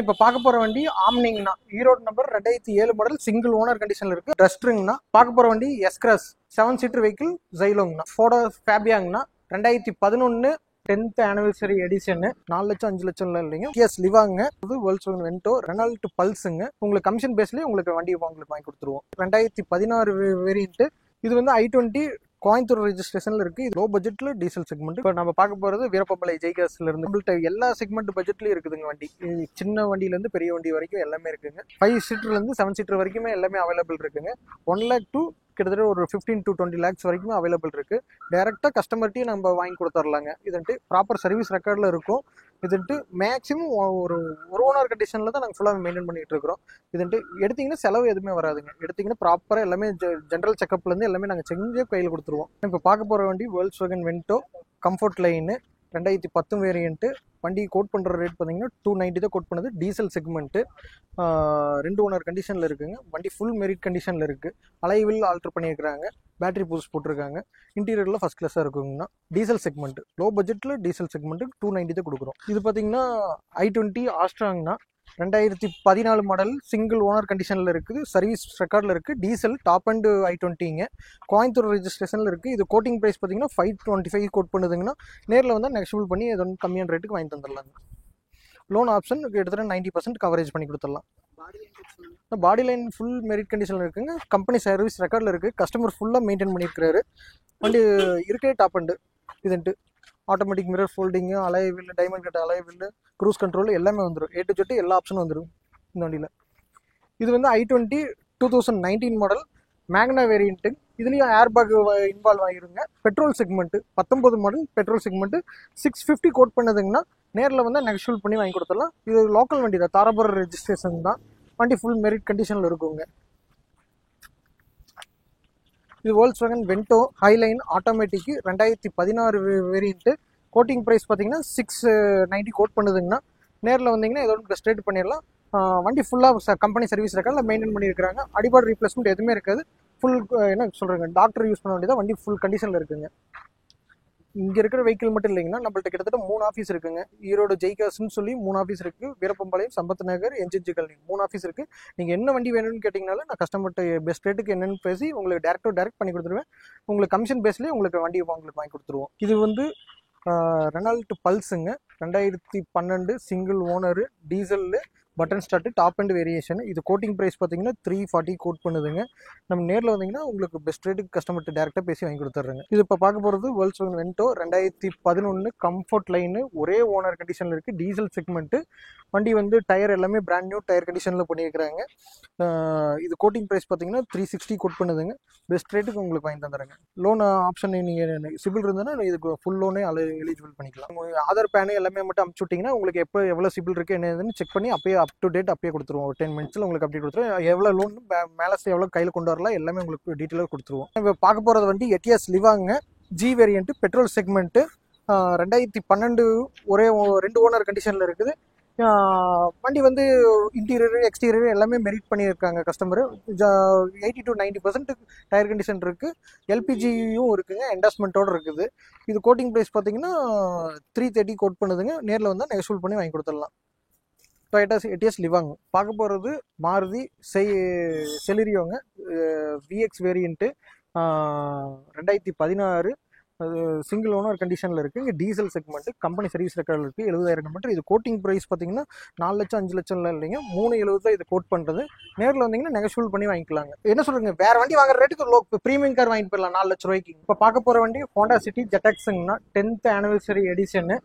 இப்போ பார்க்க போற வண்டி ஆம்னிங்னா Erode number 2007 model single owner கண்டிஷன்ல இருக்கு. டஸ்ட்ருங்கண்ணா. பார்க்க போற வண்டி எஸ்கிராஸ் 7 சீட்டர் வெஹிக்கிள் ஜைலோங்கண்ணா. ஃபோடோ ஃபேபியாங்கண்ணா. 2011 10th ஆனிவர்சரி எடிஷன். 4 லட்சம் 5 லட்சம் இல்லைங்க. எஸ் லிவாங்க. இது வேர்ல்ட்ஸ் வென்டோ ரெனால்ட் பல்ஸுங்க. உங்களுக்கு கமிஷன் பேஸ்லயே உங்களுக்கு வண்டி உங்களுக்கு வாங்கி கொடுத்துருவோம். 2016 வேரியன்ட். இது வந்து i20 கோயம்புத்தூர் ரெஜிஸ்ட்ரேஷன்ல இருக்கு. இது லோ பட்ஜெட்ல டீசல் செக்மெண்ட். இப்போ நம்ம பார்க்க போறது வீரப்பம்பளை ஜெய்காஸ்ல இருந்து. நம்மள்ட்ட எல்லா செக்மெண்ட் பட்ஜெட்லயும் இருக்குதுங்க வண்டி. சின்ன வண்டியில இருந்து பெரிய வண்டி வரைக்கும் எல்லாமே இருக்குங்க. 5 சீட்டர்ல இருந்து 7 சீட்டர் வரைக்குமே எல்லாமே அவைலபிள் இருக்குங்க. 1 lakh to கிட்டத்தட்ட ஒரு 15 to 20 lakhs வரைக்கும் அவைலபிள் இருக்கு. டைரக்டா கஸ்டமர்ட்டையும் நம்ம வாங்கி கொடுத்துடலாங்க. இதுன்ட்டு ப்ராப்பர் சர்வீஸ் ரெக்கார்ட்ல இருக்கும். இதுன்ட்டு மேக்ஸிமம் ஒரு ஓனர் கண்டிஷன்ல தான் நாங்கள் ஃபுல்லாக மெயின்டைன் பண்ணிட்டு இருக்கிறோம். இதுன்ட்டு எடுத்தீங்கன்னா செலவு எதுவுமே வராதுங்க. எடுத்தீங்கன்னா ப்ராப்பராக எல்லாமே ஜென்ரல் செக்அப்லேருந்து எல்லாமே நாங்கள் செஞ்சு கையில் கொடுத்துருவோம். இப்போ பார்க்க போகிற வண்டி வேர்ல்ட்ஸ்வேகன் வென்டோ கம்ஃபர்ட் லைனு 2010 வேரியன்ட்டு. வண்டி கோட் பண்ணுற ரேட் பார்த்தீங்கன்னா 290 தான் கோட் பண்ணுது. Diesel segment. 2 ஓனர் கண்டிஷனில் இருக்குங்க. வண்டி ஃபுல் மெரிட் கண்டிஷனில் இருக்குது. அலைவில் ஆல்டர் பண்ணியிருக்கிறாங்க. பேட்டரி பூஸ்ட் போட்டிருக்காங்க. இன்டீரியரில் ஃபஸ்ட் கிளாஸாக இருக்குங்கண்ணா. டீசல் செக்மெண்ட் லோ பட்ஜெட்டில் டீசல் செக்மெண்ட்டு 290 தான் கொடுக்குறோம். இது பார்த்தீங்கன்னா i20 ஆஸ்ட்ராங்கண்ணா. 2014 மாடல் சிங்கிள் ஓனர் கண்டிஷனில் இருக்குது. சர்வீஸ் ரெக்கார்டில் இருக்குது. டீசல் டாப் அண்ட் i20ங்க. கோயம்புத்தூர் ரெஜிஸ்ட்ரேஷனில் இருக்குது. இது கோட்டிங் ப்ரைஸ் பார்த்தீங்கன்னா 525 கோட் பண்ணுதுங்கன்னா நேரில் வந்து நெக்ஸ்ட் பண்ணி அது வந்து கம்மியான ரேட்டுக்கு வாங்கி தந்துடலாங்க. லோன் ஆப்ஷன் கிட்டத்தட்ட 90% கவரேஜ் பண்ணி கொடுத்துடலாம். பாடி லைன் ஃபுல் மெரிட் கண்டிஷனில் இருக்குங்க. கம்பெனி சர்வீஸ் ரெக்கார்டில் இருக்குது. கஸ்டமர் ஃபுல்லாக மெயின்டைன் பண்ணியிருக்கிறாரு. வண்டி இருக்கே டாப் அண்டு. இதுன்ட்டு automatic mirror folding, alloy wheel diamond cut alloy wheel cruise control எல்லாமே வந்துடும். A to Z எல்லா ஆப்ஷனும் வந்துடும் இந்த வண்டியில். இது வந்து i20 2019 மாடல் மேக்னா வேரியன்ட்டு. இதுலேயும் ஏர் பேக் இன்வால்வ் ஆகிருங்க. Petrol segment 19 model petrol segment 650 quote பண்ணதுங்கன்னா நேரில் வந்து நெகோஷியேட் பண்ணி வாங்கி கொடுத்துடலாம். இது லோக்கல் வண்டி தான். தாராபுரம் ரெஜிஸ்ட்ரேஷன் தான். வண்டி ஃபுல் மெரிட் கண்டிஷனில் இருக்குங்க. இது Volkswagen Vento Highline automatic 2016 variant. Quoting price பார்த்தீங்கன்னா 690 கோட் பண்ணுதுங்கன்னா நேரில் வந்தீங்கன்னா ஏதோ பெஸ்ட் ரேட் பண்ணிடலாம். வண்டி ஃபுல்லாக கம்பெனி சர்வீஸ் ரெக்கார்டில் மெயின்டைன் பண்ணியிருக்கிறாங்க. அடிபாடு ரீப்ளேஸ்மெண்ட் எதுவுமே இருக்காது. ஃபுல் என்ன சொல்கிறாங்க டாக்டர் யூஸ் பண்ண வேண்டியதான். வண்டி ஃபுல் கண்டிஷனில் இருக்குங்க. இங்கே இருக்கிற வெஹிக்கிள் மட்டும் இல்லைங்கன்னா நம்மள்ட்ட கிட்டத்தட்ட 3 ஆஃபீஸ் இருக்குங்க. ஈரோடு ஜெய்காஸ்ன்னு சொல்லி 3 ஆஃபீஸ் இருக்குது. வீரப்பம்பாளையம், சம்பத் நகர், என்ஜிஜி காலனி 3 ஆஃபீஸ் இருக்குது. நீங்கள் என்ன வண்டி வேணும்னு கேட்டிங்கனாலும் நான் கஸ்டமர்கிட்ட பெஸ்ட் ரேட்டுக்கு என்னென்னு பேசி உங்களுக்கு டேரக்ட் பண்ணி கொடுத்துருவேன். உங்களுக்கு கமிஷன் பேஸ்லேயே உங்களுக்கு வண்டி உங்களுக்கு வாங்கி கொடுத்துருவோம். இது வந்து ரெனால்ட் பல்ஸுங்க. 2012 single owner diesel button start top end variation. இது கோட்டிங் ப்ரைஸ் பார்த்தீங்கன்னா 340 கோட் பண்ணுதுங்க. நம்ம நேரில் வந்தீங்கன்னா உங்களுக்கு பெஸ்ட் ரேட்டுக்கு கஸ்டமர்கிட்ட டேரெக்டாக பேசி வாங்கி கொடுத்துட்றேங்க. இது இப்போ பார்க்க போகிறது வேர்ல்ட்ஸ்வேகன் வென்டோ 2011 கம்ஃபர்ட் லைனு ஒரே ஓனர் கண்டிஷனில் இருக்குது. Diesel segment. வண்டி வந்து டயர் எல்லாமே பிராண்ட் நியூ டயர் கண்டிஷனில் பண்ணியிருக்கிறாங்க. இது கோட்டிங் ப்ரைஸ் பார்த்தீங்கன்னா 360 கோட் பண்ணுதுங்க. பெஸ்ட் ரேட்டுக்கு உங்களுக்கு வாங்கி தந்துடுறேங்க. லோன் ஆப்ஷன் நீங்கள் சிபில் இருந்ததுன்னா இதுக்கு ஃபுல் லோனே எலிஜிபிள் பண்ணிக்கலாம். ஆதார் பேனு எல்லாமே மட்டும் அமுச்சு விட்டிங்கன்னா உங்களுக்கு எப்போ எவ்வளோ சிபில் இருக்குது என்னதுன்னு செக் பண்ணி அப்பயே அப் டு டேட் அப்பயே கொடுத்துருவோம். ஒரு 10 மினிட்ஸில் உங்களுக்கு அப்படி கொடுத்துருவோம். எவ்வளோ லோன் மேலே எவ்வளோ கையில் கொண்டு வரலாம் எல்லாமே உங்களுக்கு டீட்டெயிலாக கொடுத்துருவோம். இப்போ பார்க்க போகிறது வண்டி எட்டிஎஸ் லிவாங்க ஜி வேரியன்ட்டு பெட்ரோல் செக்மெண்ட்டு. 2012 ஒரே 2 ஓனர் கண்டிஷனில் இருக்குது. வண்டி வந்து இன்டீரியர் எக்ஸ்டீரியர் எல்லாமே மெரிட் பண்ணியிருக்காங்க கஸ்டமர். 80 to 90% டயர் கண்டிஷன் இருக்குது. எல்பிஜியும் இருக்குங்க. என்டாஸ்மெண்ட்டோடு இருக்குது. இது கோட்டிங் ப்ரைஸ் பார்த்தீங்கன்னா 330 கோட் பண்ணுதுங்க. நேரில் வந்தால் நெகோஷியேட் பண்ணி வாங்கி கொடுத்துடலாம். டொயோட்டா எட்டிஎஸ் லிவாங்க. பார்க்க போகிறது மாருதி செலிரியோங்க. விஎக்ஸ் வேரியன்ட்டு 2016 சிங்கிள் ஓனர் கண்டிஷனில் இருக்குது. இங்கே டீசல் செக்மெண்ட்டு கம்பெனி சர்வீஸ் ரெக்கார்டில் இருக்குது. 70,000 கிலோமீட்டர். இது கோட்டிங் ப்ரைஸ் பார்த்தீங்கன்னா 4 லட்சம் 5 லட்சம்லாம் இல்லைங்க. 370 தான் இது கோட் பண்ணுறது. நேரில் வந்தீங்கன்னா நெகோஷியேட் பண்ணி வாங்கிக்கலாங்க. என்ன சொல்கிறீங்க வேறு வண்டி வாங்குற ரேட்டுக்கு ப்ரீமியம் கார் வாங்கிட்டு போயிடலாம் 4 லட்ச ரூபாய்க்கு. இப்போ பார்க்க போகிற வண்டி ஹோண்டா சிட்டி ஜெட்டாக்ஸுங்கன்னா 10th ஆனிவர்சரி எடிஷனு.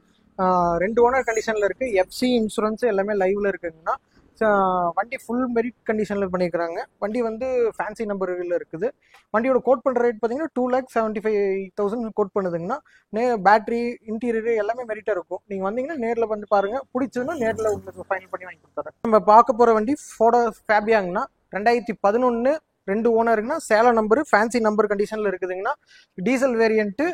2 ஓனர் கண்டிஷனில் இருக்குது. எஃப்சி இன்சூரன்ஸ் எல்லாமே லைவில் இருக்குங்கன்னா வண்டி ஃபுல் மெரிட் கண்டிஷனில் பண்ணியிருக்கிறாங்க. வண்டி வந்து ஃபேன்சி நம்பரில் இருக்குது. வண்டியோட கோட் பண்ணுற ரேட் பார்த்தீங்கன்னா 2,75,000 கோட் பண்ணுதுங்கன்னா பேட்டரி இன்டீரியர் எல்லாமே மெரிட்டாக இருக்கும். நீங்கள் வந்தீங்கன்னா நேரில் வந்து பாருங்கள். பிடிச்சதுன்னா நேரில் உங்களுக்கு ஃபைனல் பண்ணி வாங்கி கொடுத்துறேன். நம்ம பார்க்க போகிற வண்டி ஃபோடோ ஃபேபியாங்கண்ணா. 2011 2 ஓனருங்கன்னா சேலம் நம்பரு ஃபேன்சி நம்பர் கண்டிஷனில் இருக்குதுங்கன்னா டீசல் வேரியன்ட்டு.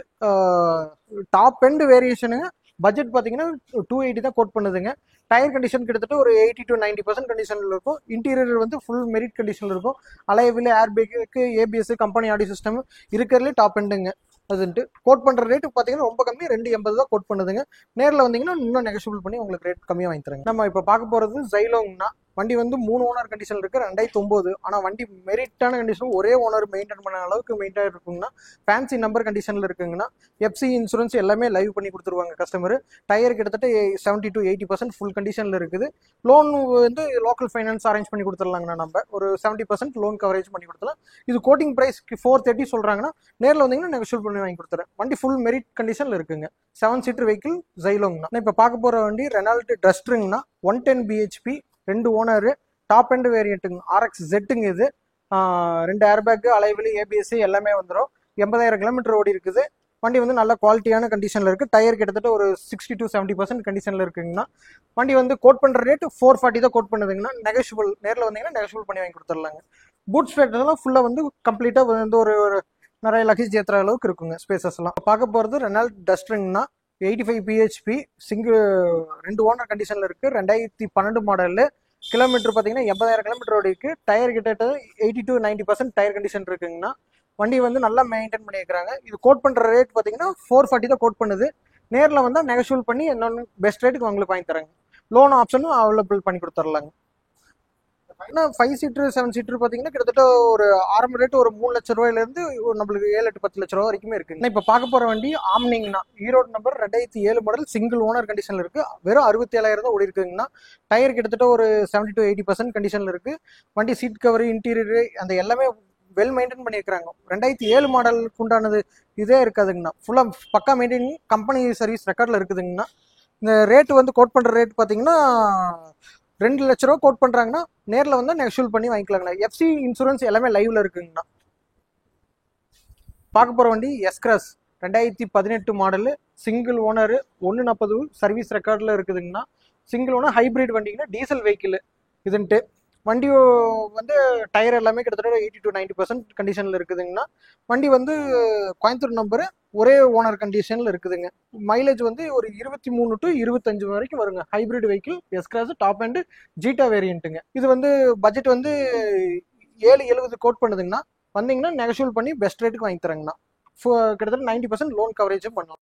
டாப் எண்ட் வேரியேஷனுங்க. பட்ஜெட் பார்த்தீங்கன்னா 280 தான் கோட் பண்ணுதுங்க. டயர் கண்டிஷன் கிட்டத்தட்ட ஒரு 80 to 90% கண்டிஷனில் இருக்கும். இன்டீரியர் வந்து ஃபுல் மெரிட் கண்டிஷனில் இருக்கும். Alloy wheel air bag, ABS, company audio system இருக்கிறதுலே டாப் எண்டுங்க. அதுன்ட்டு கோட் பண்ற ரேட் பாத்தீங்கன்னா ரொம்ப கம்மி, 280 தான் கோட் பண்ணுதுங்க. நேரில் வந்தீங்கன்னா இன்னும் நெகோஷியபிள் பண்ணி உங்களுக்கு ரேட் கம்மியாக வாங்கி தரேங்க. நம்ம இப்போ பார்க்க போறது ஜைலோங்னா வண்டி வந்து 3 ஓனர் கண்டிஷன் இருக்கு, 2009. ஆனா வண்டி மெரிட்டான கண்டிஷன், ஒரே ஓனர் மெயின்டைன் பண்ண அளவுக்கு மெயின்டைன் இருக்குங்கன்னா, ஃபேன்சி நம்பர் கண்டிஷன்ல இருக்குங்கன்னா, எஃப்சி இன்சூரன்ஸ் எல்லாமே லைவ் பண்ணி கொடுத்துருவாங்க கஸ்டமர். டயர் கிட்டத்தட்ட 70 to 80% ஃபுல் கண்டிஷன்ல இருக்குது. லோன் வந்து லோக்கல் ஃபைனான்ஸ் அரேஞ்ச் பண்ணி கொடுத்துடலாங்கண்ணா. நம்ம ஒரு 70% லோன் கவரேஜ் பண்ணி கொடுத்துலாம். இது கோட்டிங் பிரைஸ் 430 சொல்றாங்கன்னா, நேரில் வந்தீங்கன்னா நெகோஷியபிள் பண்ணி வாங்கி கொடுத்துறேன். வண்டி ஃபுல் மெரிட் கண்டிஷன்ல இருக்குங்க. 7 சீட்டர் வெஹிக்கிள் ஜைலோங்னா. இப்போ பார்க்க போற வண்டி ரெனால்ட் டஸ்ட்ருங்கண்ணா. 110 பிஹெச்பி, 2 ஓனர், டாப் எண்ட் வேரியண்ட்டுங்க, RX Zங்க. இது 2 ஏர்பேக், அலைவில், ஏபிஎஸ் எல்லாமே வந்துடும். 80,000 கிலோமீட்டர் ஓடி இருக்குது. வண்டி வந்து நல்ல குவாலிட்டியான கண்டிஷன்ல இருக்கு. டயர் கிட்டத்தட்ட ஒரு 60 to 70% கண்டிஷன்ல இருக்குங்கண்ணா. வண்டி வந்து கோட் பண்ற ரேட் 440 தான் கோட் பண்ணுதுங்கன்னா, நெகோஷியபிள் நேரில் வந்தீங்கன்னா நெகோஷியபிள் பண்ணி வாங்கி கொடுத்துடலாங்க. பூட் ஸ்பேஸ் எல்லாம் ஃபுல்லா வந்து கம்ப்ளீட்டா வந்து ஒரு நிறைய லக்கேஜ் ஏற்றுற அளவுக்கு இருக்குங்க ஸ்பேசஸ் எல்லாம். பார்க்க போறது ரெனால்ட் டஸ்ட்ருங்கண்ணா. 85 பிஹெச்பி, சிங்கிள் 2 ஓனர் கண்டிஷன்ல இருக்கு. 2012 மாடல். கிலோமீட்டர் பார்த்தீங்கன்னா 80,000 கிலோமீட்டர் ஓடி இருக்கு. டயர் கிட்ட 80 to 90% டயர் கண்டிஷன் இருக்குங்கண்ணா. வண்டி வந்து நல்லா மெயின்டைன் பண்ணியிருக்காங்க. இது கோட் பண்ற ரேட் பார்த்தீங்கன்னா 440 தான் கோட் பண்ணுது. நேரில் வந்தால் நெகோஷியபிள் பண்ணி இன்னொன்று பெஸ்ட் ரேட்டுக்கு உங்களுக்கு வாங்கி தராங்க. லோன் ஆப்ஷனும் அவைலபிள் பண்ணி கொடுத்துர்லாங்க. ஏன்னா 5 சீட்டர் 7 சீட்டர் பார்த்தீங்கன்னா கிட்டத்தட்ட ஒரு ஆரம்ப ரேட் ஒரு 3 லட்ச ரூபாயிலேருந்து நம்மளுக்கு 7-8-10 லட்ச ரூபா வரைக்குமே இருக்குங்க. இப்போ பார்க்க போற வண்டி ஆம்னிங்னா, Erode number, 2007 model, single owner கண்டிஷன்ல இருக்கு. வெறும் 67,000 தான் ஓடி இருக்குங்கண்ணா. டயர் கிட்டத்தட்ட ஒரு 70 to 80% கண்டிஷன்ல இருக்கு. வண்டி சீட் கவர், இன்டீரியர் அந்த எல்லாமே வெல் மெயின்டைன் பண்ணியிருக்காங்க. 2007 மாடலுக்கு உண்டானது இதே இருக்காதுங்கண்ணா. ஃபுல்லா பக்கா மெயின்டைன், கம்பெனி சர்வீஸ் ரெக்கார்ட்ல இருக்குதுங்கண்ணா. இந்த ரேட் வந்து கோட் பண்ற ரேட் பார்த்தீங்கன்னா 2 லட்ச ரூபா கோட் பண்றாங்கன்னா, நேரில் வந்து நெகோஷியபிள் பண்ணி வாங்கிக்கலாங்கண்ணா. எஃப்சி இன்சூரன்ஸ் எல்லாமே லைவ்ல இருக்குங்கண்ணா. பார்க்க போற வண்டி S Cross 2018 model, single owner, 140 service ரெக்கார்ட்ல இருக்குதுங்கண்ணா. சிங்கிள் ஓனர் ஹைபிரிட் வண்டிங்கன்னா, டீசல் வெஹிக்கிள் இதுன்ட்டு. வண்டி வந்து டயர் எல்லாமே கிட்டத்தட்ட 80 to 90% கண்டிஷன்ல இருக்குதுங்கண்ணா. வண்டி வந்து கோயம்புத்தூர் நம்பரு, ஒரே ஓனர் கண்டிஷன்ல இருக்குதுங்க. மைலேஜ் வந்து ஒரு 23 to 25 வரைக்கும் வருங்க. Hybrid vehicle S Cross, top end Zeta வேரியண்ட்டுங்க. இது வந்து பட்ஜெட் வந்து 770 கோட் பண்ணுதுங்கண்ணா. வந்தீங்கன்னா நெகோஷியபிள் பண்ணி பெஸ்ட் ரேட்டுக்கு வாங்கி தரேங்கண்ணா. கிட்டத்தட்ட 90% லோன் கவரேஜும் பண்ணலாம்.